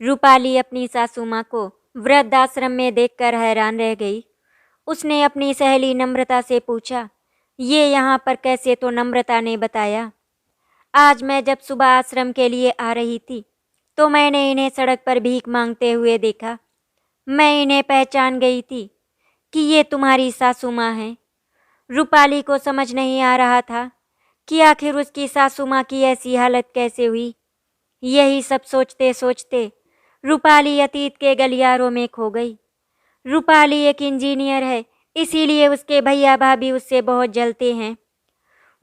रूपाली अपनी सासू माँ को वृद्धाश्रम में देखकर हैरान रह गई। उसने अपनी सहेली नम्रता से पूछा, ये यहाँ पर कैसे? तो नम्रता ने बताया, आज मैं जब सुबह आश्रम के लिए आ रही थी तो मैंने इन्हें सड़क पर भीख मांगते हुए देखा। मैं इन्हें पहचान गई थी कि ये तुम्हारी सासू माँ हैं। रूपाली को समझ नहीं आ रहा था कि आखिर उसकी सासू माँ की ऐसी हालत कैसे हुई। यही सब सोचते सोचते रूपाली अतीत के गलियारों में खो गई। रूपाली एक इंजीनियर है, इसीलिए उसके भैया भाभी उससे बहुत जलते हैं।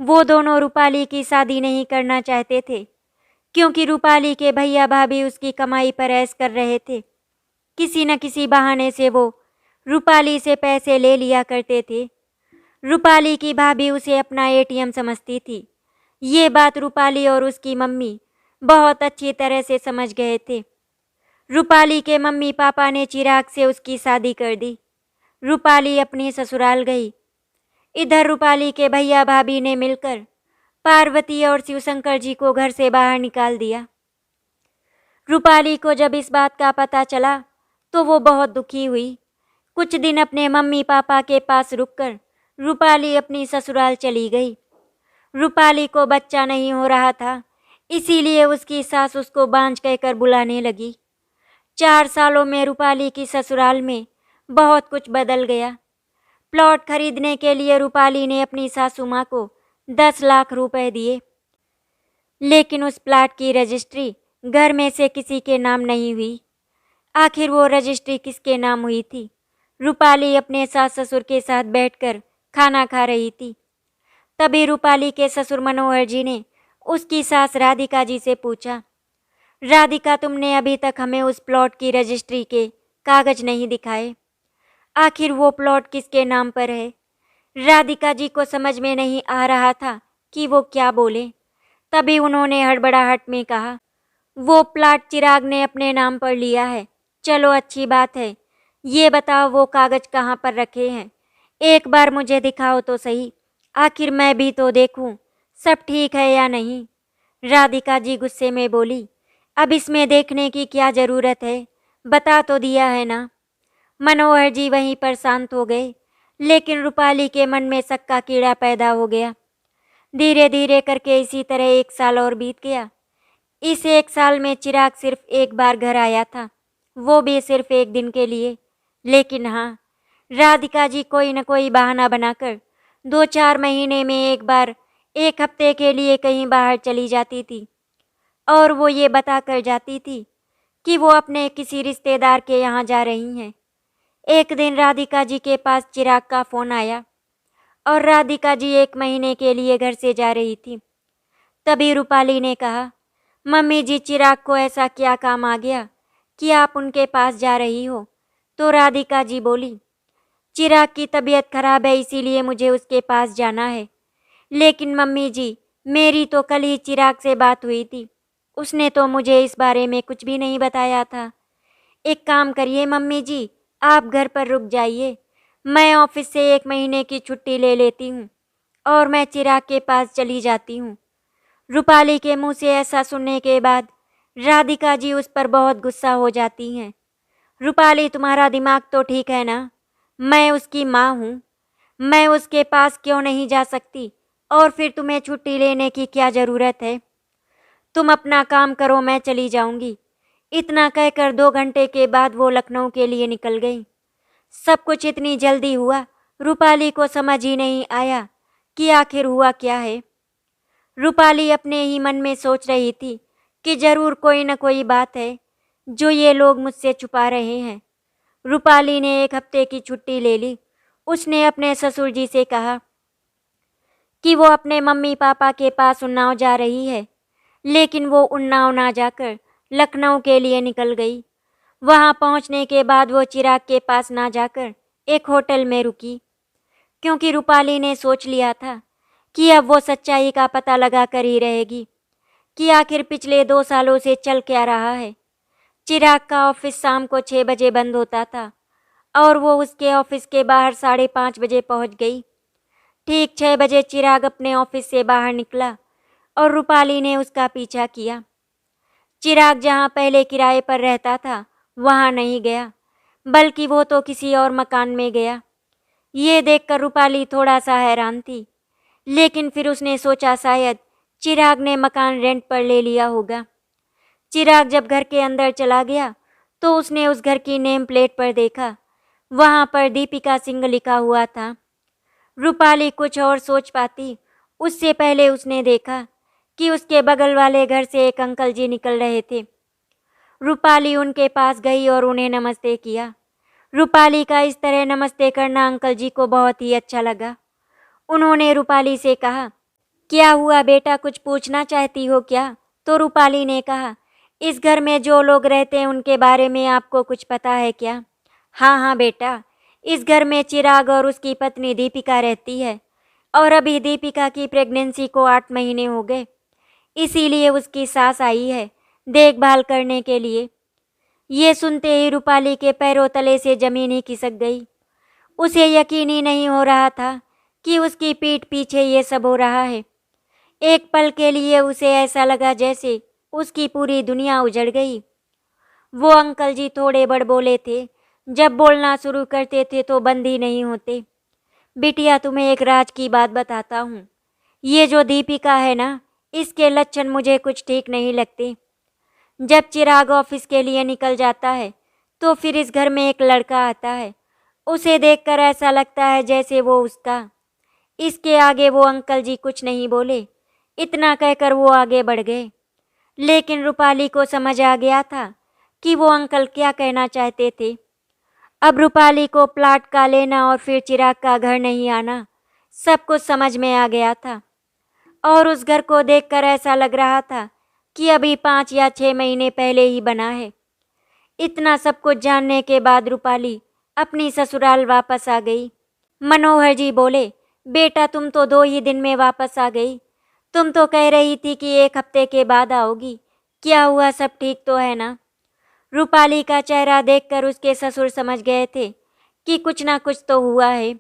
वो दोनों रूपाली की शादी नहीं करना चाहते थे क्योंकि रूपाली के भैया भाभी उसकी कमाई पर ऐश कर रहे थे। किसी न किसी बहाने से वो रूपाली से पैसे ले लिया करते थे। रूपाली की भाभी उसे अपना एटीएम समझती थी। ये बात रूपाली और उसकी मम्मी बहुत अच्छी तरह से समझ गए थे। रूपाली के मम्मी पापा ने चिराग से उसकी शादी कर दी। रूपाली अपनी ससुराल गई। इधर रूपाली के भैया भाभी ने मिलकर पार्वती और शिवशंकर जी को घर से बाहर निकाल दिया। रूपाली को जब इस बात का पता चला तो वो बहुत दुखी हुई। कुछ दिन अपने मम्मी पापा के पास रुककर रूपाली अपनी ससुराल चली गई। रूपाली को बच्चा नहीं हो रहा था, इसीलिए उसकी सास उसको बांझ कहकर बुलाने लगी। 4 सालों में रूपाली की ससुराल में बहुत कुछ बदल गया। प्लॉट खरीदने के लिए रूपाली ने अपनी सासू माँ को 10 लाख रुपए दिए, लेकिन उस प्लॉट की रजिस्ट्री घर में से किसी के नाम नहीं हुई। आखिर वो रजिस्ट्री किसके नाम हुई थी? रूपाली अपने सास ससुर के साथ बैठकर खाना खा रही थी। तभी रूपाली के ससुर मनोहर जी ने उसकी सास राधिका जी से पूछा, राधिका, तुमने अभी तक हमें उस प्लॉट की रजिस्ट्री के कागज नहीं दिखाए। आखिर वो प्लॉट किसके नाम पर है? राधिका जी को समझ में नहीं आ रहा था कि वो क्या बोले। तभी उन्होंने हड़बड़ाहट में कहा, वो प्लॉट चिराग ने अपने नाम पर लिया है। चलो अच्छी बात है, ये बताओ वो कागज कहाँ पर रखे हैं? एक बार मुझे दिखाओ तो सही, आखिर मैं भी तो देखूं सब ठीक है या नहीं। राधिका जी गुस्से में बोली, अब इसमें देखने की क्या ज़रूरत है, बता तो दिया है ना। मनोहर जी वहीं पर शांत हो गए, लेकिन रूपाली के मन में शक का कीड़ा पैदा हो गया। धीरे धीरे करके इसी तरह 1 साल और बीत गया। इस 1 साल में चिराग सिर्फ एक बार घर आया था, वो भी सिर्फ 1 दिन के लिए। लेकिन हाँ, राधिका जी कोई न कोई बहाना बनाकर 2-4 महीने में एक बार 1 हफ्ते के लिए कहीं बाहर चली जाती थी, और वो ये बताकर जाती थी कि वो अपने किसी रिश्तेदार के यहाँ जा रही हैं। एक दिन राधिका जी के पास चिराग का फ़ोन आया और राधिका जी 1 महीने के लिए घर से जा रही थी। तभी रूपाली ने कहा, मम्मी जी, चिराग को ऐसा क्या काम आ गया कि आप उनके पास जा रही हो? तो राधिका जी बोली, चिराग की तबीयत खराब है, इसीलिए मुझे उसके पास जाना है। लेकिन मम्मी जी, मेरी तो कल ही चिराग से बात हुई थी, उसने तो मुझे इस बारे में कुछ भी नहीं बताया था। एक काम करिए मम्मी जी, आप घर पर रुक जाइए, मैं ऑफिस से 1 महीने की छुट्टी ले लेती हूँ और मैं चिराग के पास चली जाती हूँ। रूपाली के मुंह से ऐसा सुनने के बाद राधिका जी उस पर बहुत गुस्सा हो जाती हैं। रूपाली, तुम्हारा दिमाग तो ठीक है ना? मैं उसकी माँ हूँ, मैं उसके पास क्यों नहीं जा सकती? और फिर तुम्हें छुट्टी लेने की क्या ज़रूरत है? तुम अपना काम करो, मैं चली जाऊंगी। इतना कहकर 2 घंटे के बाद वो लखनऊ के लिए निकल गई। सब कुछ इतनी जल्दी हुआ, रूपाली को समझ ही नहीं आया कि आखिर हुआ क्या है। रूपाली अपने ही मन में सोच रही थी कि जरूर कोई न कोई बात है जो ये लोग मुझसे छुपा रहे हैं। रूपाली ने 1 हफ्ते की छुट्टी ले ली। उसने अपने ससुर जी से कहा कि वो अपने मम्मी पापा के पास उन्नाव जा रही है, लेकिन वो उन्नाव ना जाकर लखनऊ के लिए निकल गई। वहां पहुंचने के बाद वो चिराग के पास ना जाकर एक होटल में रुकी, क्योंकि रूपाली ने सोच लिया था कि अब वो सच्चाई का पता लगा कर ही रहेगी कि आखिर पिछले 2 सालों से चल क्या रहा है। चिराग का ऑफिस शाम को 6 बजे बंद होता था और वो उसके ऑफिस के बाहर 5:30 बजे पहुंच गई। ठीक 6 बजे चिराग अपने ऑफिस से बाहर निकला और रूपाली ने उसका पीछा किया। चिराग जहाँ पहले किराए पर रहता था वहाँ नहीं गया, बल्कि वो तो किसी और मकान में गया। ये देखकर रूपाली थोड़ा सा हैरान थी, लेकिन फिर उसने सोचा शायद चिराग ने मकान रेंट पर ले लिया होगा। चिराग जब घर के अंदर चला गया तो उसने उस घर की नेम प्लेट पर देखा, वहाँ पर दीपिका सिंह लिखा हुआ था। रूपाली कुछ और सोच पाती उससे पहले उसने देखा कि उसके बगल वाले घर से एक अंकल जी निकल रहे थे। रूपाली उनके पास गई और उन्हें नमस्ते किया। रूपाली का इस तरह नमस्ते करना अंकल जी को बहुत ही अच्छा लगा। उन्होंने रूपाली से कहा, क्या हुआ बेटा, कुछ पूछना चाहती हो क्या? तो रूपाली ने कहा, इस घर में जो लोग रहते हैं उनके बारे में आपको कुछ पता है क्या? हाँ हाँ बेटा, इस घर में चिराग और उसकी पत्नी दीपिका रहती है और अभी दीपिका की प्रेगनेंसी को 8 महीने हो गए, इसीलिए उसकी सास आई है देखभाल करने के लिए। ये सुनते ही रूपाली के पैरों तले से जमीन ही खिसक गई। उसे यकीन ही नहीं हो रहा था कि उसकी पीठ पीछे ये सब हो रहा है। एक पल के लिए उसे ऐसा लगा जैसे उसकी पूरी दुनिया उजड़ गई। वो अंकल जी थोड़े बड़बोले थे, जब बोलना शुरू करते थे तो बंद ही नहीं होते। बिटिया, तुम्हें एक राज की बात बताता हूँ। ये जो दीपिका है ना, इसके लक्षण मुझे कुछ ठीक नहीं लगते। जब चिराग ऑफिस के लिए निकल जाता है तो फिर इस घर में एक लड़का आता है, उसे देखकर ऐसा लगता है जैसे वो उसका। इसके आगे वो अंकल जी कुछ नहीं बोले। इतना कहकर वो आगे बढ़ गए, लेकिन रूपाली को समझ आ गया था कि वो अंकल क्या कहना चाहते थे। अब रूपाली को प्लाट का लेना और फिर चिराग का घर नहीं आना सब कुछ समझ में आ गया था, और उस घर को देखकर ऐसा लग रहा था कि अभी 5 या 6 महीने पहले ही बना है। इतना सब कुछ जानने के बाद रूपाली अपनी ससुराल वापस आ गई। मनोहर जी बोले, बेटा तुम तो 2 ही दिन में वापस आ गई। तुम तो कह रही थी कि 1 हफ्ते के बाद आओगी। क्या हुआ, सब ठीक तो है ना? रूपाली का चेहरा देखकर उसके ससुर समझ गए थे कि कुछ ना कुछ तो हुआ है,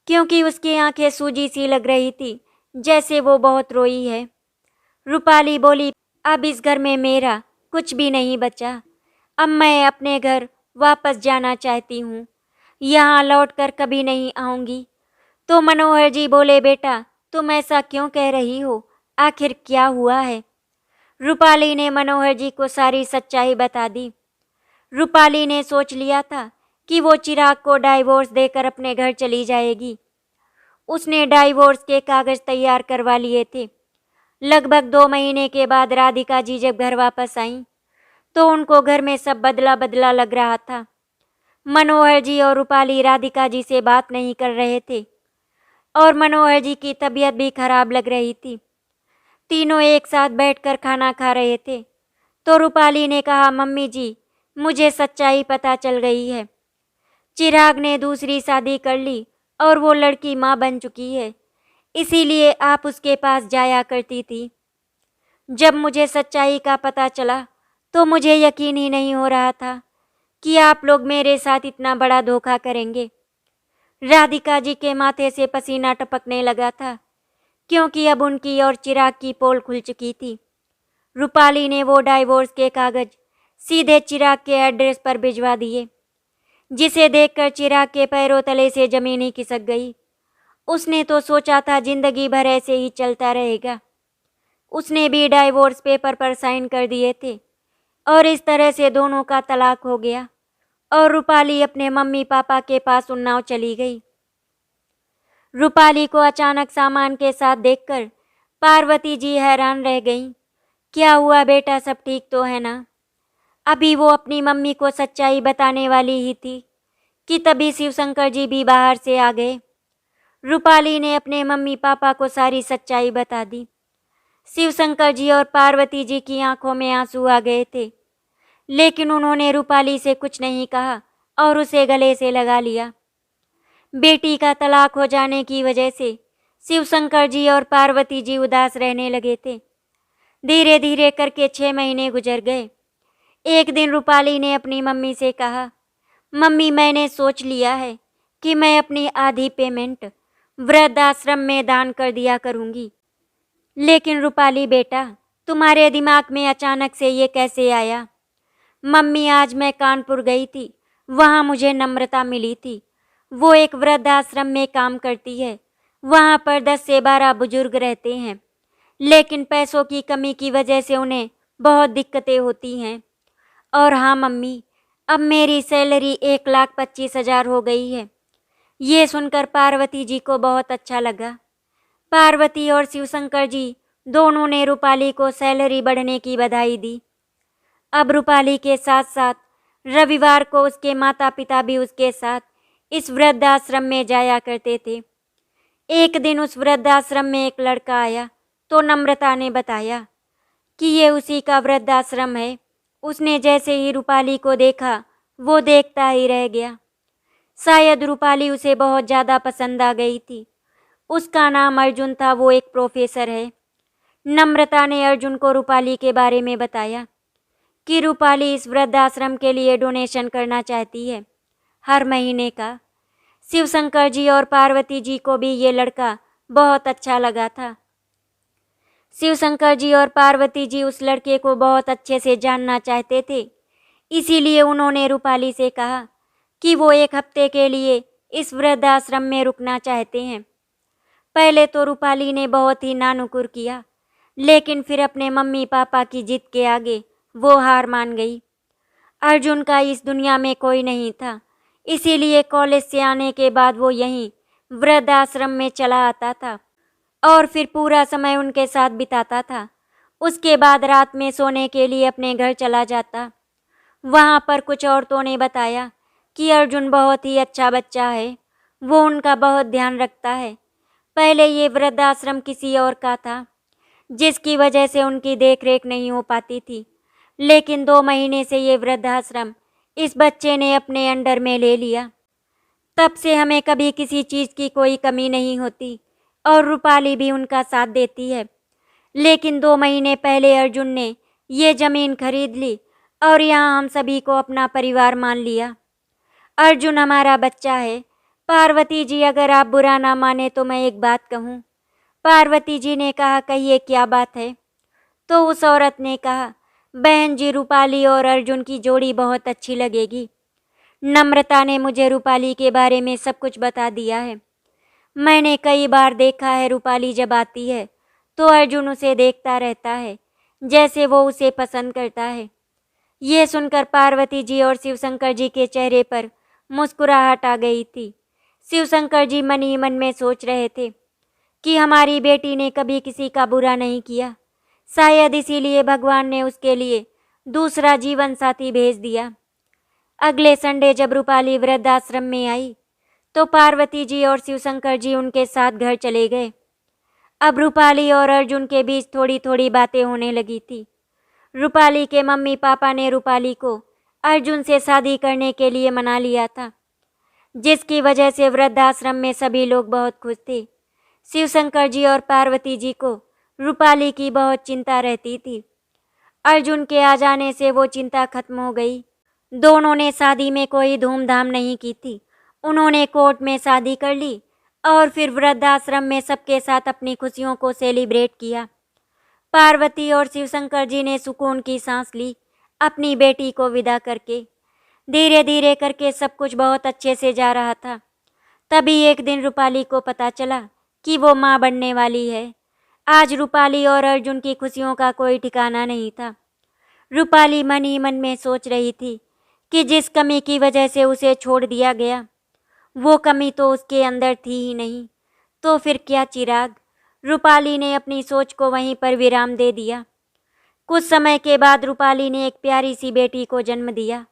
क्योंकि उसकी आंखें सूजी सी लग रही थी, जैसे वो बहुत रोई है। रूपाली बोली, अब इस घर में मेरा कुछ भी नहीं बचा। अब मैं अपने घर वापस जाना चाहती हूँ, यहाँ लौटकर कभी नहीं आऊँगी। तो मनोहर जी बोले, बेटा तुम ऐसा क्यों कह रही हो, आखिर क्या हुआ है? रूपाली ने मनोहर जी को सारी सच्चाई बता दी। रूपाली ने सोच लिया था कि वो चिराग को डाइवोर्स देकर अपने घर चली जाएगी। उसने डाइवोर्स के कागज तैयार करवा लिए थे। लगभग 2 महीने के बाद राधिका जी जब घर वापस आईं तो उनको घर में सब बदला बदला लग रहा था। मनोहर जी और रूपाली राधिका जी से बात नहीं कर रहे थे और मनोहर जी की तबीयत भी खराब लग रही थी। तीनों एक साथ बैठकर खाना खा रहे थे तो रूपाली ने कहा, मम्मी जी मुझे सच्चाई पता चल गई है। चिराग ने दूसरी शादी कर ली और वो लड़की माँ बन चुकी है, इसीलिए आप उसके पास जाया करती थी। जब मुझे सच्चाई का पता चला तो मुझे यकीन ही नहीं हो रहा था कि आप लोग मेरे साथ इतना बड़ा धोखा करेंगे। राधिका जी के माथे से पसीना टपकने लगा था, क्योंकि अब उनकी और चिराग की पोल खुल चुकी थी। रूपाली ने वो डाइवोर्स के कागज सीधे चिराग के एड्रेस पर भिजवा दिए, जिसे देखकर चिराग के पैरों तले से जमीन ही खिसक गई। उसने तो सोचा था जिंदगी भर ऐसे ही चलता रहेगा। उसने भी डाइवोर्स पेपर पर साइन कर दिए थे और इस तरह से दोनों का तलाक हो गया और रूपाली अपने मम्मी पापा के पास उन्नाव चली गई। रूपाली को अचानक सामान के साथ देखकर पार्वती जी हैरान रह गईं। क्या हुआ बेटा, सब ठीक तो है ना? अभी वो अपनी मम्मी को सच्चाई बताने वाली ही थी कि तभी शिवशंकर जी भी बाहर से आ गए। रूपाली ने अपने मम्मी पापा को सारी सच्चाई बता दी। शिवशंकर जी और पार्वती जी की आंखों में आंसू आ गए थे, लेकिन उन्होंने रूपाली से कुछ नहीं कहा और उसे गले से लगा लिया। बेटी का तलाक हो जाने की वजह से शिवशंकर जी और पार्वती जी उदास रहने लगे थे। धीरे धीरे करके 6 महीने गुजर गए। एक दिन रूपाली ने अपनी मम्मी से कहा, मम्मी मैंने सोच लिया है कि मैं अपनी आधी पेमेंट वृद्धाश्रम में दान कर दिया करूंगी। लेकिन रूपाली बेटा, तुम्हारे दिमाग में अचानक से ये कैसे आया? मम्मी, आज मैं कानपुर गई थी, वहाँ मुझे नम्रता मिली थी। वो एक वृद्धाश्रम में काम करती है। वहाँ पर 10 से 12 बुजुर्ग रहते हैं, लेकिन पैसों की कमी की वजह से उन्हें बहुत दिक्कतें होती हैं। और हाँ मम्मी, अब मेरी सैलरी 1,25,000 हो गई है। ये सुनकर पार्वती जी को बहुत अच्छा लगा। पार्वती और शिवशंकर जी दोनों ने रूपाली को सैलरी बढ़ने की बधाई दी। अब रूपाली के साथ साथ रविवार को उसके माता पिता भी उसके साथ इस वृद्धाश्रम में जाया करते थे। एक दिन उस वृद्धाश्रम में एक लड़का आया तो नम्रता ने बताया कि ये उसी का वृद्धाश्रम है। उसने जैसे ही रूपाली को देखा, वो देखता ही रह गया। शायद रूपाली उसे बहुत ज़्यादा पसंद आ गई थी। उसका नाम अर्जुन था, वो एक प्रोफेसर है। नम्रता ने अर्जुन को रूपाली के बारे में बताया कि रूपाली इस वृद्धाश्रम के लिए डोनेशन करना चाहती है, हर महीने का। शिवशंकर जी और पार्वती जी को भी ये लड़का बहुत अच्छा लगा था। शिवशंकर जी और पार्वती जी उस लड़के को बहुत अच्छे से जानना चाहते थे, इसीलिए उन्होंने रूपाली से कहा कि वो 1 हफ्ते के लिए इस वृद्धाश्रम में रुकना चाहते हैं। पहले तो रूपाली ने बहुत ही नानुकुर किया, लेकिन फिर अपने मम्मी पापा की जिद के आगे वो हार मान गई। अर्जुन का इस दुनिया में कोई नहीं था, इसीलिए कॉलेज से आने के बाद वो यहीं वृद्धाश्रम में चला आता था और फिर पूरा समय उनके साथ बिताता था। उसके बाद रात में सोने के लिए अपने घर चला जाता। वहाँ पर कुछ औरतों ने बताया कि अर्जुन बहुत ही अच्छा बच्चा है, वो उनका बहुत ध्यान रखता है। पहले ये वृद्धाश्रम किसी और का था, जिसकी वजह से उनकी देखरेख नहीं हो पाती थी, लेकिन 2 महीने से ये वृद्धाश्रम इस बच्चे ने अपने अंडर में ले लिया। तब से हमें कभी किसी चीज़ की कोई कमी नहीं होती और रूपाली भी उनका साथ देती है। लेकिन 2 महीने पहले अर्जुन ने ये ज़मीन खरीद ली और यहाँ हम सभी को अपना परिवार मान लिया। अर्जुन हमारा बच्चा है। पार्वती जी, अगर आप बुरा ना माने तो मैं एक बात कहूँ। पार्वती जी ने कहा, कहिए क्या बात है? तो उस औरत ने कहा, बहन जी, रूपाली और अर्जुन की जोड़ी बहुत अच्छी लगेगी। नम्रता ने मुझे रूपाली के बारे में सब कुछ बता दिया है। मैंने कई बार देखा है, रूपाली जब आती है तो अर्जुन उसे देखता रहता है, जैसे वो उसे पसंद करता है। ये सुनकर पार्वती जी और शिवशंकर जी के चेहरे पर मुस्कुराहट आ गई थी। शिवशंकर जी मन ही मन में सोच रहे थे कि हमारी बेटी ने कभी किसी का बुरा नहीं किया, शायद इसीलिए भगवान ने उसके लिए दूसरा जीवन साथी भेज दिया। अगले संडे जब रूपाली वृद्धाश्रम में आई तो पार्वती जी और शिवशंकर जी उनके साथ घर चले गए। अब रूपाली और अर्जुन के बीच थोड़ी थोड़ी बातें होने लगी थी। रूपाली के मम्मी पापा ने रूपाली को अर्जुन से शादी करने के लिए मना लिया था, जिसकी वजह से वृद्धाश्रम में सभी लोग बहुत खुश थे। शिवशंकर जी और पार्वती जी को रूपाली की बहुत चिंता रहती थी। अर्जुन के आ जाने से वो चिंता खत्म हो गई। दोनों ने शादी में कोई धूमधाम नहीं की थी। उन्होंने कोर्ट में शादी कर ली और फिर वृद्धाश्रम में सबके साथ अपनी खुशियों को सेलिब्रेट किया। पार्वती और शिवशंकर जी ने सुकून की सांस ली अपनी बेटी को विदा करके। धीरे धीरे करके सब कुछ बहुत अच्छे से जा रहा था। तभी एक दिन रूपाली को पता चला कि वो माँ बनने वाली है। आज रूपाली और अर्जुन की खुशियों का कोई ठिकाना नहीं था। रूपाली मन ही मन में सोच रही थी कि जिस कमी की वजह से उसे छोड़ दिया गया, वो कमी तो उसके अंदर थी ही नहीं, तो फिर क्या चिराग। रूपाली ने अपनी सोच को वहीं पर विराम दे दिया। कुछ समय के बाद रूपाली ने एक प्यारी सी बेटी को जन्म दिया,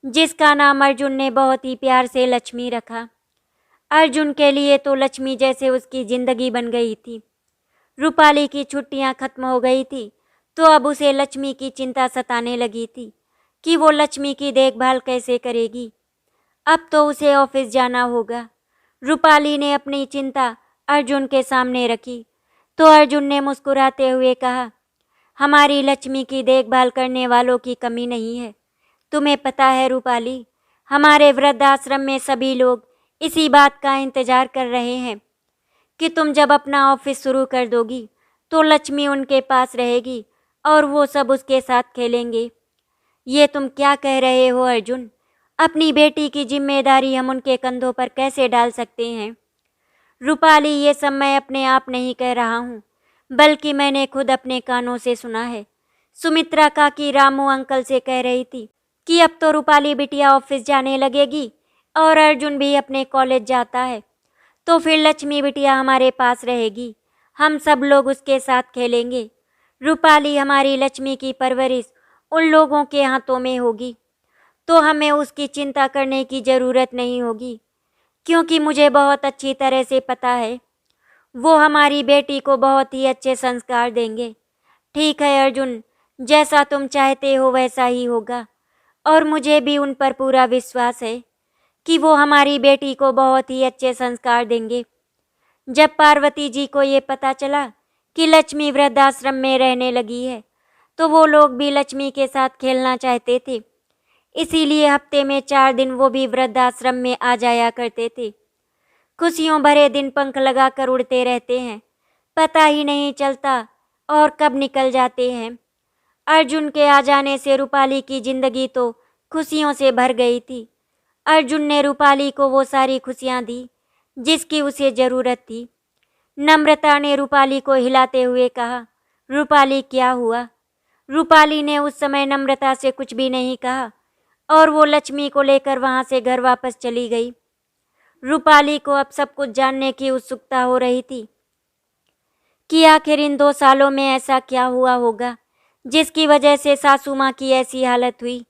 जिसका नाम अर्जुन ने बहुत ही प्यार से लक्ष्मी रखा। अर्जुन के लिए तो लक्ष्मी जैसे उसकी जिंदगी बन गई थी। रूपाली की छुट्टियां खत्म हो गई थी तो अब उसे लक्ष्मी की चिंता सताने लगी थी कि वो लक्ष्मी की देखभाल कैसे करेगी। अब तो उसे ऑफिस जाना होगा। रूपाली ने अपनी चिंता अर्जुन के सामने रखी तो अर्जुन ने मुस्कुराते हुए कहा, हमारी लक्ष्मी की देखभाल करने वालों की कमी नहीं है। तुम्हें पता है रूपाली, हमारे वृद्धाश्रम में सभी लोग इसी बात का इंतजार कर रहे हैं कि तुम जब अपना ऑफिस शुरू कर दोगी तो लक्ष्मी उनके पास रहेगी और वो सब उसके साथ खेलेंगे। ये तुम क्या कह रहे हो अर्जुन? अपनी बेटी की जिम्मेदारी हम उनके कंधों पर कैसे डाल सकते हैं? रूपाली, ये सब मैं अपने आप नहीं कह रहा हूँ, बल्कि मैंने खुद अपने कानों से सुना है। सुमित्रा काकी रामू अंकल से कह रही थी कि अब तो रूपाली बिटिया ऑफिस जाने लगेगी और अर्जुन भी अपने कॉलेज जाता है, तो फिर लक्ष्मी बिटिया हमारे पास रहेगी। हम सब लोग उसके साथ खेलेंगे। रूपाली, हमारी लक्ष्मी की परवरिश उन लोगों के हाथों में होगी, तो हमें उसकी चिंता करने की ज़रूरत नहीं होगी, क्योंकि मुझे बहुत अच्छी तरह से पता है वो हमारी बेटी को बहुत ही अच्छे संस्कार देंगे। ठीक है अर्जुन, जैसा तुम चाहते हो वैसा ही होगा, और मुझे भी उन पर पूरा विश्वास है कि वो हमारी बेटी को बहुत ही अच्छे संस्कार देंगे। जब पार्वती जी को ये पता चला कि लक्ष्मी वृद्धाश्रम में रहने लगी है, तो वो लोग भी लक्ष्मी के साथ खेलना चाहते थे। इसीलिए हफ्ते में 4 दिन वो भी वृद्धाश्रम में आ जाया करते थे। खुशियों भरे दिन पंख लगाकर उड़ते रहते हैं, पता ही नहीं चलता और कब निकल जाते हैं। अर्जुन के आ जाने से रूपाली की जिंदगी तो खुशियों से भर गई थी। अर्जुन ने रूपाली को वो सारी खुशियाँ दी जिसकी उसे ज़रूरत थी। नम्रता ने रूपाली को हिलाते हुए कहा, रूपाली क्या हुआ? रूपाली ने उस समय नम्रता से कुछ भी नहीं कहा और वो लक्ष्मी को लेकर वहाँ से घर वापस चली गई। रूपाली को अब सब कुछ जानने की उत्सुकता हो रही थी कि आखिर इन 2 सालों में ऐसा क्या हुआ होगा जिसकी वजह से सासू माँ की ऐसी हालत हुई।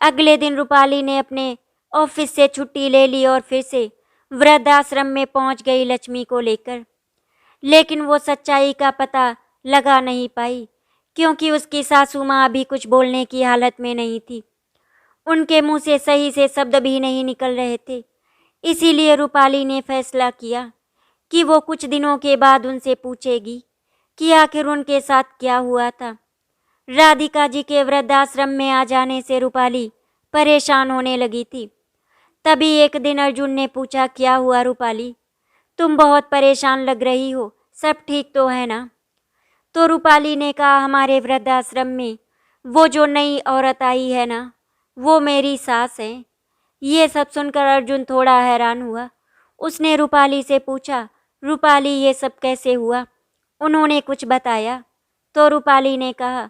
अगले दिन रूपाली ने अपने ऑफिस से छुट्टी ले ली और फिर से वृद्धाश्रम में पहुंच गई लक्ष्मी को लेकर। लेकिन वो सच्चाई का पता लगा नहीं पाई, क्योंकि उसकी सासू माँ अभी कुछ बोलने की हालत में नहीं थी। उनके मुंह से सही से शब्द भी नहीं निकल रहे थे। इसीलिए रूपाली ने फैसला किया कि वो कुछ दिनों के बाद उनसे पूछेगी कि आखिर उनके साथ क्या हुआ था। राधिका जी के वृद्धाश्रम में आ जाने से रूपाली परेशान होने लगी थी। तभी एक दिन अर्जुन ने पूछा, क्या हुआ रूपाली? तुम बहुत परेशान लग रही हो, सब ठीक तो है ना? तो रूपाली ने कहा, हमारे वृद्धाश्रम में वो जो नई औरत आई है ना, वो मेरी सास है। ये सब सुनकर अर्जुन थोड़ा हैरान हुआ। उसने रूपाली से पूछा, रूपाली ये सब कैसे हुआ? उन्होंने कुछ बताया? तो रूपाली ने कहा,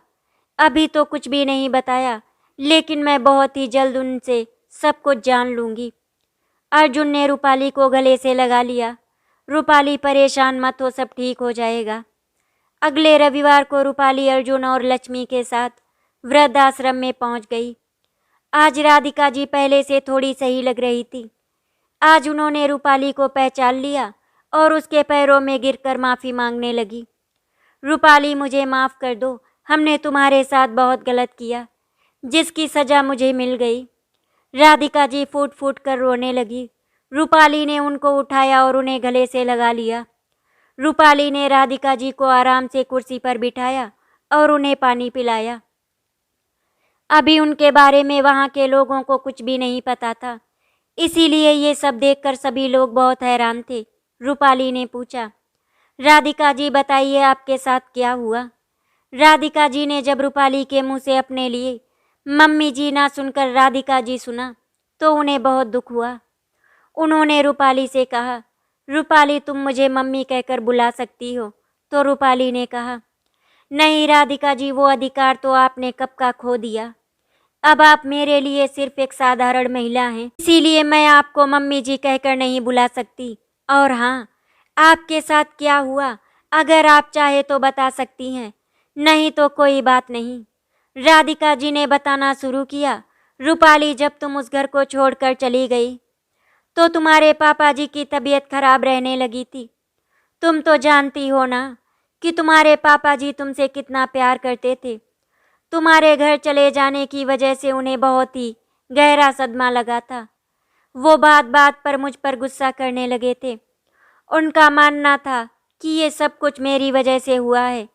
अभी तो कुछ भी नहीं बताया, लेकिन मैं बहुत ही जल्द उनसे सब कुछ जान लूँगी। अर्जुन ने रूपाली को गले से लगा लिया। रूपाली परेशान मत हो, सब ठीक हो जाएगा। अगले रविवार को रूपाली अर्जुन और लक्ष्मी के साथ वृद्धाश्रम में पहुंच गई। आज राधिका जी पहले से थोड़ी सही लग रही थी। आज उन्होंने रूपाली को पहचान लिया और उसके पैरों में गिरकर माफ़ी मांगने लगी। रूपाली, मुझे माफ़ कर दो, हमने तुम्हारे साथ बहुत गलत किया, जिसकी सज़ा मुझे मिल गई। राधिका जी फूट फूट कर रोने लगी। रूपाली ने उनको उठाया और उन्हें गले से लगा लिया। रूपाली ने राधिका जी को आराम से कुर्सी पर बिठाया और उन्हें पानी पिलाया। अभी उनके बारे में वहाँ के लोगों को कुछ भी नहीं पता था, इसीलिए ये सब देखकर सभी लोग बहुत हैरान थे। रूपाली ने पूछा, राधिका जी बताइए आपके साथ क्या हुआ? राधिका जी ने जब रूपाली के मुंह से अपने लिए मम्मी जी ना सुनकर राधिका जी सुना, तो उन्हें बहुत दुख हुआ। उन्होंने रूपाली से कहा, रूपाली तुम मुझे मम्मी कहकर बुला सकती हो। तो रूपाली ने कहा, नहीं राधिका जी, वो अधिकार तो आपने कब का खो दिया। अब आप मेरे लिए सिर्फ एक साधारण महिला हैं, इसीलिए मैं आपको मम्मी जी कहकर नहीं बुला सकती। और हाँ, आपके साथ क्या हुआ अगर आप चाहे तो बता सकती हैं, नहीं तो कोई बात नहीं। राधिका जी ने बताना शुरू किया। रूपाली, जब तुम उस घर को छोड़कर चली गई तो तुम्हारे पापा जी की तबीयत खराब रहने लगी थी। तुम तो जानती हो ना कि तुम्हारे पापा जी तुमसे कितना प्यार करते थे। तुम्हारे घर चले जाने की वजह से उन्हें बहुत ही गहरा सदमा लगा था। वो बात बात पर मुझ पर गुस्सा करने लगे थे। उनका मानना था कि ये सब कुछ मेरी वजह से हुआ है।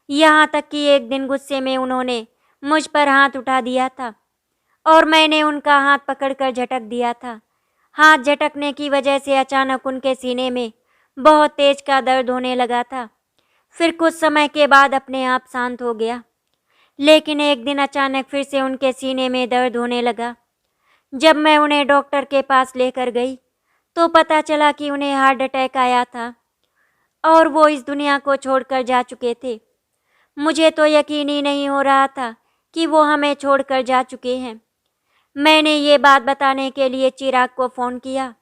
यहाँ तक कि एक दिन गुस्से में उन्होंने मुझ पर हाथ उठा दिया था और मैंने उनका हाथ पकड़कर झटक दिया था। हाथ झटकने की वजह से अचानक उनके सीने में बहुत तेज का दर्द होने लगा था। फिर कुछ समय के बाद अपने आप शांत हो गया। लेकिन एक दिन अचानक फिर से उनके सीने में दर्द होने लगा। जब मैं उन्हें डॉक्टर के पास लेकर गई तो पता चला कि उन्हें हार्ट अटैक आया था और वो इस दुनिया को छोड़कर जा चुके थे। मुझे तो यकीन ही नहीं हो रहा था कि वो हमें छोड़कर जा चुके हैं। मैंने ये बात बताने के लिए चिराग को फ़ोन किया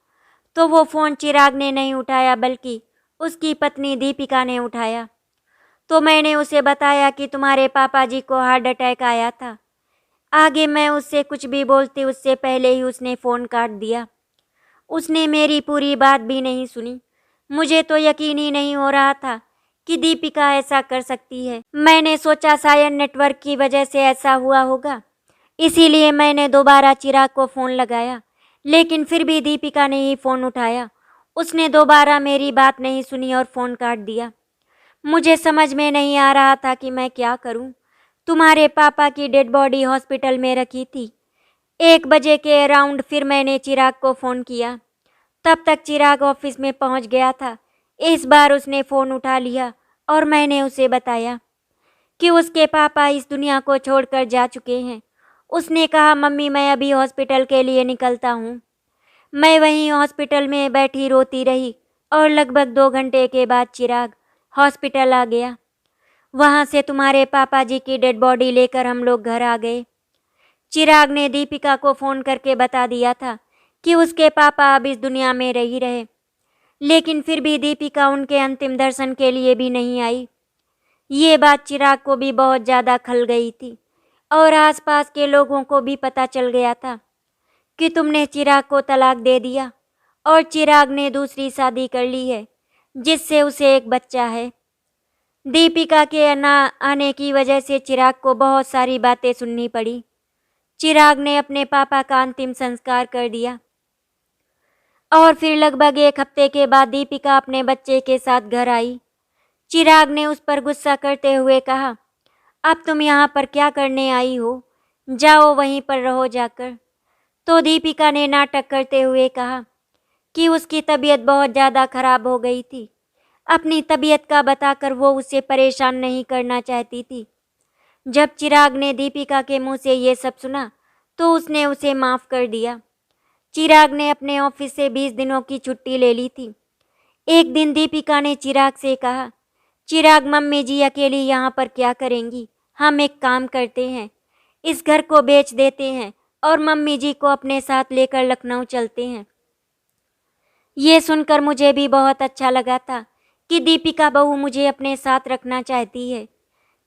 तो वो फ़ोन चिराग ने नहीं उठाया बल्कि उसकी पत्नी दीपिका ने उठाया। तो मैंने उसे बताया कि तुम्हारे पापा जी को हार्ट अटैक आया था। आगे मैं उससे कुछ भी बोलती उससे पहले ही उसने फ़ोन काट दिया। उसने मेरी पूरी बात भी नहीं सुनी। मुझे तो यकीन ही नहीं हो रहा था कि दीपिका ऐसा कर सकती है। मैंने सोचा शायद नेटवर्क की वजह से ऐसा हुआ होगा, इसीलिए मैंने दोबारा चिराग को फ़ोन लगाया, लेकिन फिर भी दीपिका ने ही फ़ोन उठाया। उसने दोबारा मेरी बात नहीं सुनी और फ़ोन काट दिया। मुझे समझ में नहीं आ रहा था कि मैं क्या करूं। तुम्हारे पापा की डेड बॉडी हॉस्पिटल में रखी थी। 1 बजे के अराउंड फिर मैंने चिराग को फ़ोन किया। तब तक चिराग ऑफिस में पहुंच गया था। इस बार उसने फ़ोन उठा लिया और मैंने उसे बताया कि उसके पापा इस दुनिया को छोड़कर जा चुके हैं। उसने कहा, मम्मी मैं अभी हॉस्पिटल के लिए निकलता हूँ। मैं वहीं हॉस्पिटल में बैठी रोती रही और लगभग 2 घंटे के बाद चिराग हॉस्पिटल आ गया। वहाँ से तुम्हारे पापा जी की डेड बॉडी लेकर हम लोग घर आ गए। चिराग ने दीपिका को फ़ोन करके बता दिया था कि उसके पापा अब इस दुनिया में नहीं रहे, लेकिन फिर भी दीपिका उनके अंतिम दर्शन के लिए भी नहीं आई। ये बात चिराग को भी बहुत ज़्यादा खल गई थी और आसपास के लोगों को भी पता चल गया था कि तुमने चिराग को तलाक दे दिया और चिराग ने दूसरी शादी कर ली है, जिससे उसे एक बच्चा है। दीपिका के ना आने की वजह से चिराग को बहुत सारी बातें सुननी पड़ी। चिराग ने अपने पापा का अंतिम संस्कार कर दिया और फिर लगभग 1 हफ्ते के बाद दीपिका अपने बच्चे के साथ घर आई। चिराग ने उस पर गुस्सा करते हुए कहा, अब तुम यहाँ पर क्या करने आई हो? जाओ वहीं पर रहो जाकर। तो दीपिका ने नाटक करते हुए कहा कि उसकी तबीयत बहुत ज़्यादा खराब हो गई थी। अपनी तबीयत का बताकर वो उसे परेशान नहीं करना चाहती थी। जब चिराग ने दीपिका के मुंह से ये सब सुना तो उसने उसे माफ़ कर दिया। चिराग ने अपने ऑफिस से 20 दिनों की छुट्टी ले ली थी। एक दिन दीपिका ने चिराग से कहा, चिराग मम्मी जी अकेली यहाँ पर क्या करेंगी? हम एक काम करते हैं, इस घर को बेच देते हैं और मम्मी जी को अपने साथ लेकर लखनऊ चलते हैं। ये सुनकर मुझे भी बहुत अच्छा लगा था कि दीपिका बहू मुझे अपने साथ रखना चाहती है।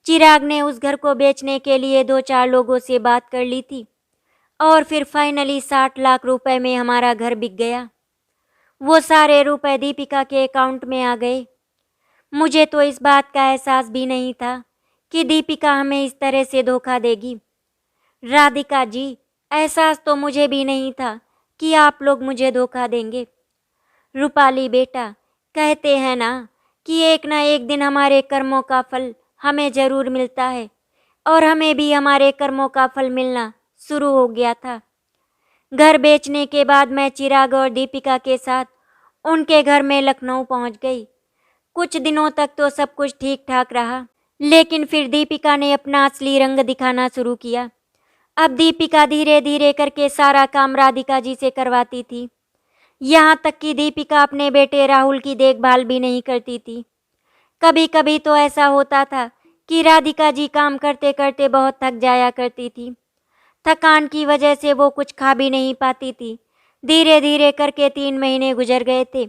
चिराग ने उस घर को बेचने के लिए 2-4 लोगों से बात कर ली थी और फिर फाइनली 60 लाख रुपए में हमारा घर बिक गया। वो सारे रुपए दीपिका के अकाउंट में आ गए। मुझे तो इस बात का एहसास भी नहीं था कि दीपिका हमें इस तरह से धोखा देगी। राधिका जी, एहसास तो मुझे भी नहीं था कि आप लोग मुझे धोखा देंगे। रूपाली बेटा, कहते हैं ना कि एक ना एक दिन हमारे कर्मों का फल हमें ज़रूर मिलता है और हमें भी हमारे कर्मों का फल मिलना शुरू हो गया था। घर बेचने के बाद मैं चिराग और दीपिका के साथ उनके घर में लखनऊ पहुंच गई। कुछ दिनों तक तो सब कुछ ठीक ठाक रहा, लेकिन फिर दीपिका ने अपना असली रंग दिखाना शुरू किया। अब दीपिका धीरे धीरे करके सारा काम राधिका जी से करवाती थी। यहाँ तक कि दीपिका अपने बेटे राहुल की देखभाल भी नहीं करती थी। कभी कभी तो ऐसा होता था कि राधिका जी काम करते करते बहुत थक जाया करती थी। थकान की वजह से वो कुछ खा भी नहीं पाती थी। धीरे धीरे करके 3 महीने गुजर गए थे।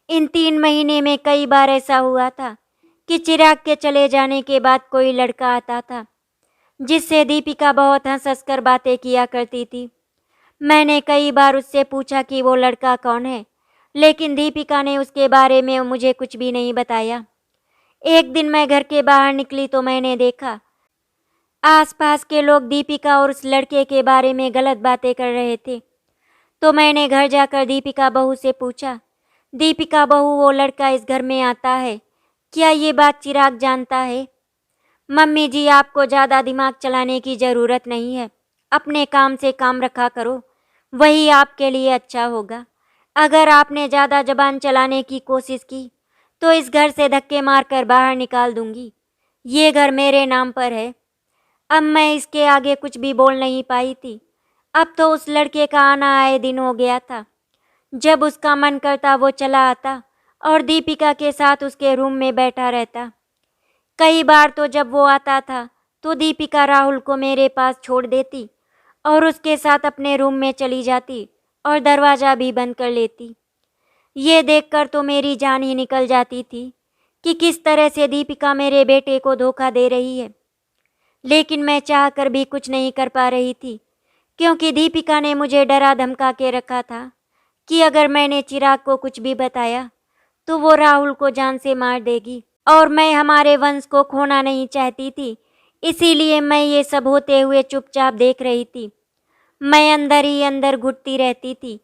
इन 3 महीने में कई बार ऐसा हुआ था कि चिराग के चले जाने के बाद कोई लड़का आता था, जिससे दीपिका बहुत हंस हंस कर बातें किया करती थी। मैंने कई बार उससे पूछा कि वो लड़का कौन है, लेकिन दीपिका ने उसके बारे में मुझे कुछ भी नहीं बताया। एक दिन मैं घर के बाहर निकली तो मैंने देखा आसपास के लोग दीपिका और उस लड़के के बारे में गलत बातें कर रहे थे। तो मैंने घर जाकर दीपिका बहू से पूछा, दीपिका बहू, वो लड़का इस घर में आता है, क्या ये बात चिराग जानता है? मम्मी जी, आपको ज़्यादा दिमाग चलाने की ज़रूरत नहीं है। अपने काम से काम रखा करो, वही आपके लिए अच्छा होगा। अगर आपने ज़्यादा ज़बान चलाने की कोशिश की तो इस घर से धक्के मारकर बाहर निकाल दूंगी। ये घर मेरे नाम पर है। अब मैं इसके आगे कुछ भी बोल नहीं पाई थी। अब तो उस लड़के का आना आए दिन हो गया था। जब उसका मन करता वो चला आता और दीपिका के साथ उसके रूम में बैठा रहता। कई बार तो जब वो आता था तो दीपिका राहुल को मेरे पास छोड़ देती और उसके साथ अपने रूम में चली जाती और दरवाज़ा भी बंद कर लेती। ये देखकर तो मेरी जान ही निकल जाती थी कि किस तरह से दीपिका मेरे बेटे को धोखा दे रही है। लेकिन मैं चाह कर भी कुछ नहीं कर पा रही थी, क्योंकि दीपिका ने मुझे डरा धमका के रखा था कि अगर मैंने चिराग को कुछ भी बताया तो वो राहुल को जान से मार देगी, और मैं हमारे वंश को खोना नहीं चाहती थी। इसीलिए मैं ये सब होते हुए चुपचाप देख रही थी। मैं अंदर ही अंदर घुटती रहती थी।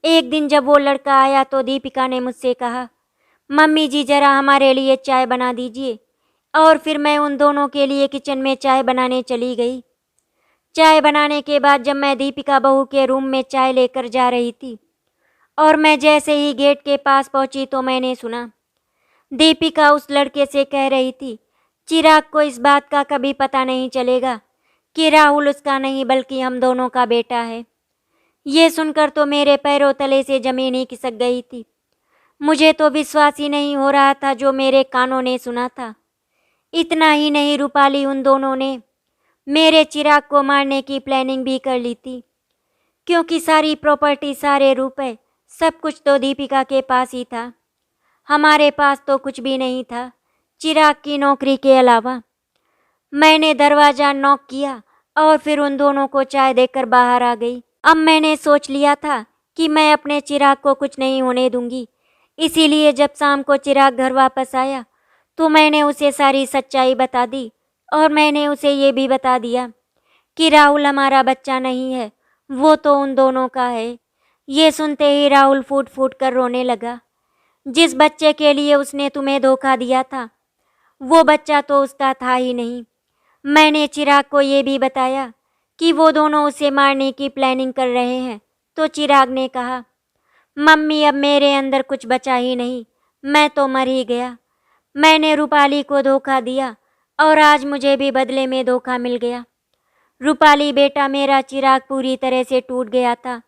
एक दिन जब वो लड़का आया तो दीपिका ने मुझसे कहा, मम्मी जी ज़रा हमारे लिए चाय बना दीजिए। और फिर मैं उन दोनों के लिए किचन में चाय बनाने चली गई। चाय बनाने के बाद जब मैं दीपिका बहू के रूम में चाय लेकर जा रही थी और मैं जैसे ही गेट के पास पहुंची तो मैंने सुना दीपिका उस लड़के से कह रही थी, चिराग को इस बात का कभी पता नहीं चलेगा कि राहुल उसका नहीं बल्कि हम दोनों का बेटा है। ये सुनकर तो मेरे पैरों तले से ज़मीन ही खिसक गई थी। मुझे तो विश्वास ही नहीं हो रहा था जो मेरे कानों ने सुना था। इतना ही नहीं, रूपाली उन दोनों ने मेरे चिराग को मारने की प्लानिंग भी कर ली थी, क्योंकि सारी प्रॉपर्टी, सारे रुपए, सब कुछ तो दीपिका के पास ही था। हमारे पास तो कुछ भी नहीं था चिराग की नौकरी के अलावा। मैंने दरवाज़ा नॉक किया और फिर उन दोनों को चाय देकर बाहर आ गई। अब मैंने सोच लिया था कि मैं अपने चिराग को कुछ नहीं होने दूंगी। इसीलिए जब शाम को चिराग घर वापस आया तो मैंने उसे सारी सच्चाई बता दी और मैंने उसे ये भी बता दिया कि राहुल हमारा बच्चा नहीं है, वो तो उन दोनों का है। ये सुनते ही राहुल फूट फूट कर रोने लगा। जिस बच्चे के लिए उसने तुम्हें धोखा दिया था वो बच्चा तो उसका था ही नहीं। मैंने चिराग को ये भी बताया कि वो दोनों उसे मारने की प्लानिंग कर रहे हैं। तो चिराग ने कहा, मम्मी अब मेरे अंदर कुछ बचा ही नहीं, मैं तो मर ही गया। मैंने रूपाली को धोखा दिया और आज मुझे भी बदले में धोखा मिल गया। रूपाली बेटा, मेरा चिराग पूरी तरह से टूट गया था।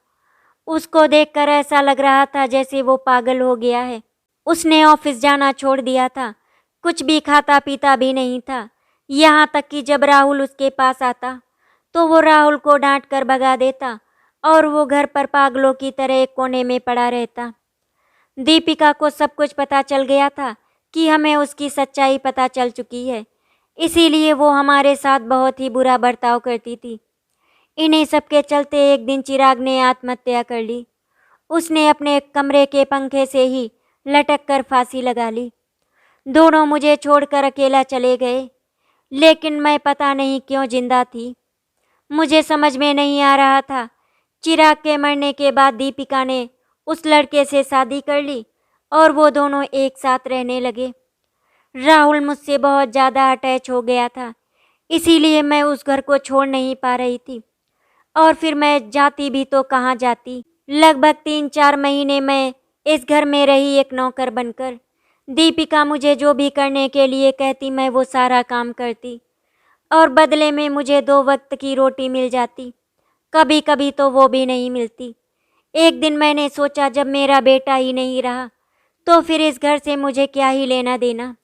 उसको देखकर ऐसा लग रहा था जैसे वो पागल हो गया है। उसने ऑफिस जाना छोड़ दिया था, कुछ भी खाता पीता भी नहीं था। यहाँ तक कि जब राहुल उसके पास आता तो वो राहुल को डांट कर भगा देता और वो घर पर पागलों की तरह एक कोने में पड़ा रहता। दीपिका को सब कुछ पता चल गया था कि हमें उसकी सच्चाई पता चल चुकी है, इसीलिए वो हमारे साथ बहुत ही बुरा बर्ताव करती थी। इन्हीं सब के चलते एक दिन चिराग ने आत्महत्या कर ली। उसने अपने कमरे के पंखे से ही लटक कर फांसी लगा ली। दोनों मुझे छोड़कर अकेला चले गए, लेकिन मैं पता नहीं क्यों जिंदा थी। मुझे समझ में नहीं आ रहा था। चिराग के मरने के बाद दीपिका ने उस लड़के से शादी कर ली और वो दोनों एक साथ रहने लगे। राहुल मुझसे बहुत ज़्यादा अटैच हो गया था, इसीलिए मैं उस घर को छोड़ नहीं पा रही थी। और फिर मैं जाती भी तो कहाँ जाती। लगभग 3-4 महीने मैं इस घर में रही एक नौकर बनकर। दीपिका मुझे जो भी करने के लिए कहती मैं वो सारा काम करती और बदले में मुझे 2 वक्त की रोटी मिल जाती। कभी कभी तो वो भी नहीं मिलती। एक दिन मैंने सोचा जब मेरा बेटा ही नहीं रहा तो फिर इस घर से मुझे क्या ही लेना देना।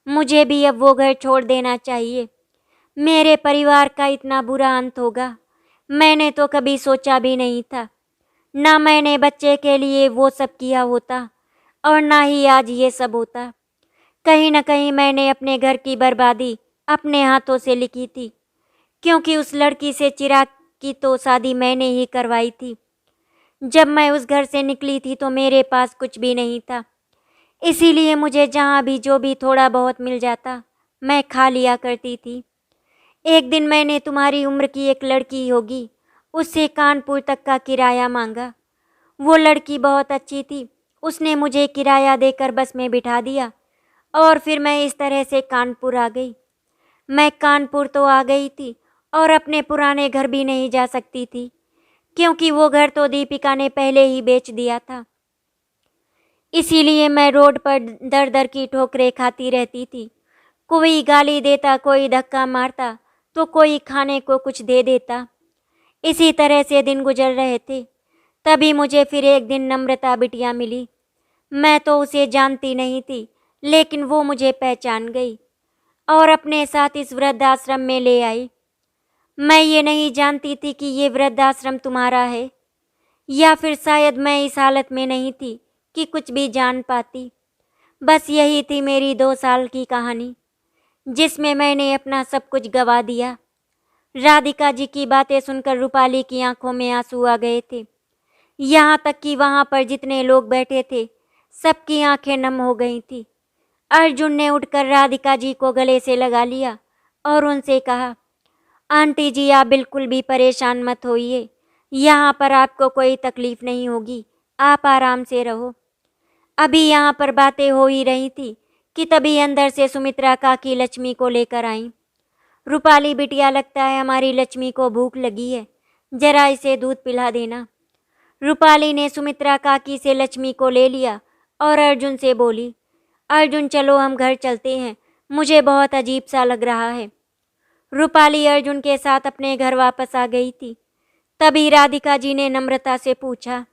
मुझे भी अब वो घर छोड़ देना चाहिए। मेरे परिवार का इतना बुरा अंत होगा, मैंने तो कभी सोचा भी नहीं था। ना मैंने बच्चे के लिए वो सब किया होता और ना ही आज ये सब होता। कहीं ना कहीं मैंने अपने घर की बर्बादी अपने हाथों से लिखी थी, क्योंकि उस लड़की से चिराग की तो शादी मैंने ही करवाई थी। जब मैं उस घर से निकली थी तो मेरे पास कुछ भी नहीं था, इसीलिए मुझे जहाँ भी जो भी थोड़ा बहुत मिल जाता मैं खा लिया करती थी। एक दिन मैंने तुम्हारी उम्र की एक लड़की होगी, उससे कानपुर तक का किराया मांगा। वो लड़की बहुत अच्छी थी, उसने मुझे किराया देकर बस में बिठा दिया और फिर मैं इस तरह से कानपुर आ गई। मैं कानपुर तो आ गई थी और अपने पुराने घर भी नहीं जा सकती थी, क्योंकि वो घर तो दीपिका ने पहले ही बेच दिया था। इसीलिए मैं रोड पर दर दर की ठोकरें खाती रहती थी। कोई गाली देता, कोई धक्का मारता, तो कोई खाने को कुछ दे देता। इसी तरह से दिन गुजर रहे थे। तभी मुझे फिर एक दिन नम्रता बिटिया मिली। मैं तो उसे जानती नहीं थी, लेकिन वो मुझे पहचान गई और अपने साथ इस वृद्धाश्रम में ले आई। मैं ये नहीं जानती थी कि ये वृद्धाश्रम तुम्हारा है, या फिर शायद मैं इस हालत में नहीं थी कि कुछ भी जान पाती। बस यही थी मेरी 2 साल की कहानी, जिसमें मैंने अपना सब कुछ गंवा दिया। राधिका जी की बातें सुनकर रूपाली की आंखों में आंसू आ गए थे। यहाँ तक कि वहाँ पर जितने लोग बैठे थे, सबकी आंखें नम हो गई थी। अर्जुन ने उठकर राधिका जी को गले से लगा लिया और उनसे कहा, आंटी जी, आप बिल्कुल भी परेशान मत होइए। यहाँ पर आपको कोई तकलीफ नहीं होगी, आप आराम से रहो। अभी यहाँ पर बातें हो ही रही थी कि तभी अंदर से सुमित्रा काकी लक्ष्मी को लेकर आई। रूपाली बिटिया, लगता है हमारी लक्ष्मी को भूख लगी है, जरा इसे दूध पिला देना। रूपाली ने सुमित्रा काकी से लक्ष्मी को ले लिया और अर्जुन से बोली, अर्जुन चलो हम घर चलते हैं, मुझे बहुत अजीब सा लग रहा है। रूपाली अर्जुन के साथ अपने घर वापस आ गई थी। तभी राधिका जी ने नम्रता से पूछा,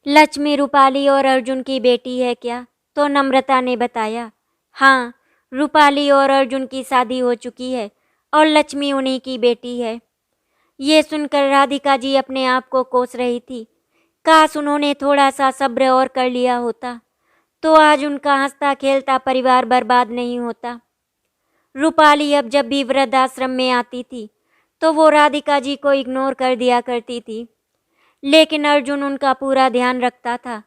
लक्ष्मी रूपाली और अर्जुन की बेटी है क्या? तो नम्रता ने बताया, हाँ, रूपाली और अर्जुन की शादी हो चुकी है और लक्ष्मी उन्हीं की बेटी है। ये सुनकर राधिका जी अपने आप को कोस रही थी। काश उन्होंने थोड़ा सा सब्र और कर लिया होता, तो आज उनका हंसता खेलता परिवार बर्बाद नहीं होता। रूपाली अब जब भी वृद्धाश्रम में आती थी, तो वो राधिका जी को इग्नोर कर दिया करती थी, लेकिन अर्जुन उनका पूरा ध्यान रखता था।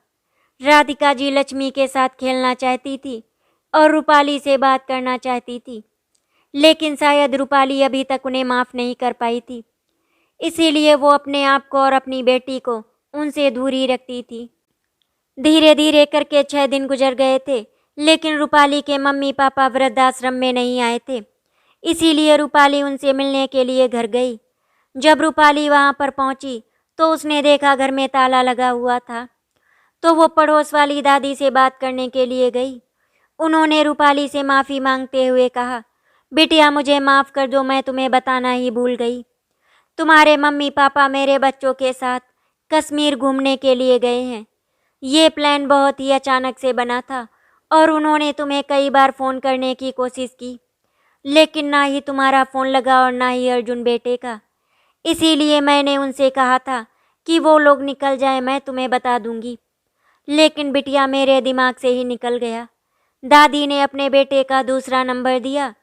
राधिका जी लक्ष्मी के साथ खेलना चाहती थी और रूपाली से बात करना चाहती थी, लेकिन शायद रूपाली अभी तक उन्हें माफ़ नहीं कर पाई थी। इसीलिए वो अपने आप को और अपनी बेटी को उनसे दूर ही रखती थी। धीरे धीरे करके 6 दिन गुजर गए थे, लेकिन रूपाली के मम्मी पापा वृद्धाश्रम में नहीं आए थे। इसीलिए रूपाली उनसे मिलने के लिए घर गई। जब रूपाली वहाँ पर पहुँची तो उसने देखा घर में ताला लगा हुआ था। तो वो पड़ोस वाली दादी से बात करने के लिए गई। उन्होंने रूपाली से माफ़ी मांगते हुए कहा, बिटिया मुझे माफ़ कर दो, मैं तुम्हें बताना ही भूल गई। तुम्हारे मम्मी पापा मेरे बच्चों के साथ कश्मीर घूमने के लिए गए हैं। ये प्लान बहुत ही अचानक से बना था और उन्होंने तुम्हें कई बार फ़ोन करने की कोशिश की, लेकिन ना ही तुम्हारा फ़ोन लगा और ना ही अर्जुन बेटे का। इसीलिए मैंने उनसे कहा था कि वो लोग निकल जाए, मैं तुम्हें बता दूंगी, लेकिन बिटिया मेरे दिमाग से ही निकल गया। दादी ने अपने बेटे का दूसरा नंबर दिया,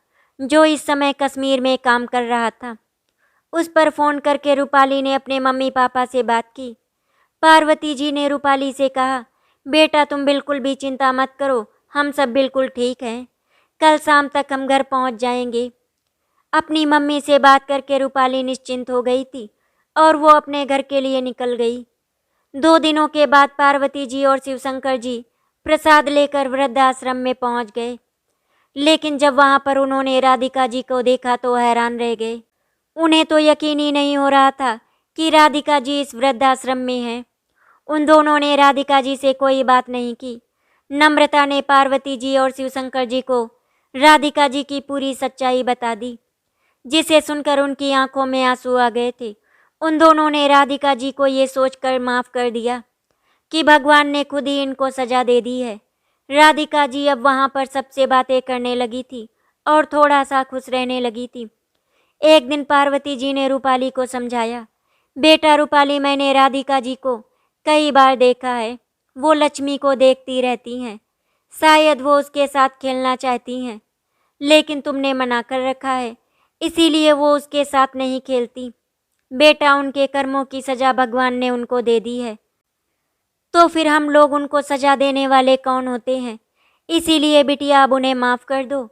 जो इस समय कश्मीर में काम कर रहा था। उस पर फ़ोन करके रूपाली ने अपने मम्मी पापा से बात की। पार्वती जी ने रूपाली से कहा, बेटा तुम बिल्कुल भी चिंता मत करो, हम सब बिल्कुल ठीक हैं, कल शाम तक हम घर पहुंच जाएंगे। अपनी मम्मी से बात करके रूपाली निश्चिंत हो गई थी और वो अपने घर के लिए निकल गई। 2 दिनों के बाद पार्वती जी और शिवशंकर जी प्रसाद लेकर वृद्धाश्रम में पहुंच गए, लेकिन जब वहां पर उन्होंने राधिका जी को देखा तो हैरान रह गए। उन्हें तो यकीन ही नहीं हो रहा था कि राधिका जी इस वृद्धाश्रम में हैं। उन दोनों ने राधिका जी से कोई बात नहीं की। नम्रता ने पार्वती जी और शिवशंकर जी को राधिका जी की पूरी सच्चाई बता दी, जिसे सुनकर उनकी आंखों में आंसू आ गए थे। उन दोनों ने राधिका जी को ये सोचकर माफ़ कर दिया कि भगवान ने खुद ही इनको सज़ा दे दी है। राधिका जी अब वहाँ पर सबसे बातें करने लगी थी और थोड़ा सा खुश रहने लगी थी। एक दिन पार्वती जी ने रूपाली को समझाया, बेटा रूपाली, मैंने राधिका जी को कई बार देखा है, वो लक्ष्मी को देखती रहती हैं, शायद वो उसके साथ खेलना चाहती हैं, लेकिन तुमने मना कर रखा है, इसीलिए वो उसके साथ नहीं खेलती। बेटा उनके कर्मों की सज़ा भगवान ने उनको दे दी है, तो फिर हम लोग उनको सज़ा देने वाले कौन होते हैं? इसीलिए बिटिया अब उन्हें माफ़ कर दो।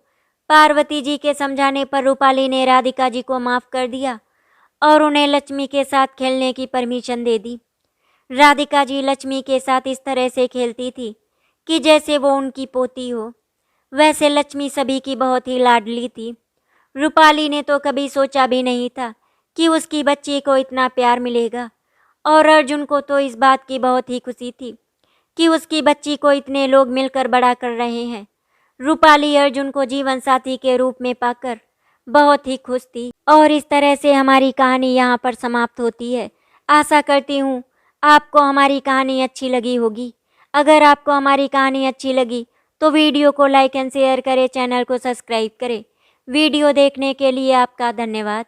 पार्वती जी के समझाने पर रूपाली ने राधिका जी को माफ़ कर दिया और उन्हें लक्ष्मी के साथ खेलने की परमिशन दे दी। राधिका जी लक्ष्मी के साथ इस तरह से खेलती थी कि जैसे वो उनकी पोती हो। वैसे लक्ष्मी सभी की बहुत ही लाडली थी। रूपाली ने तो कभी सोचा भी नहीं था कि उसकी बच्ची को इतना प्यार मिलेगा, और अर्जुन को तो इस बात की बहुत ही खुशी थी कि उसकी बच्ची को इतने लोग मिलकर बड़ा कर रहे हैं। रूपाली अर्जुन को जीवन साथी के रूप में पाकर बहुत ही खुश थी। और इस तरह से हमारी कहानी यहाँ पर समाप्त होती है। आशा करती हूँ आपको हमारी कहानी अच्छी लगी होगी। अगर आपको हमारी कहानी अच्छी लगी तो वीडियो को लाइक एंड शेयर करें, चैनल को सब्सक्राइब करें। वीडियो देखने के लिए आपका धन्यवाद।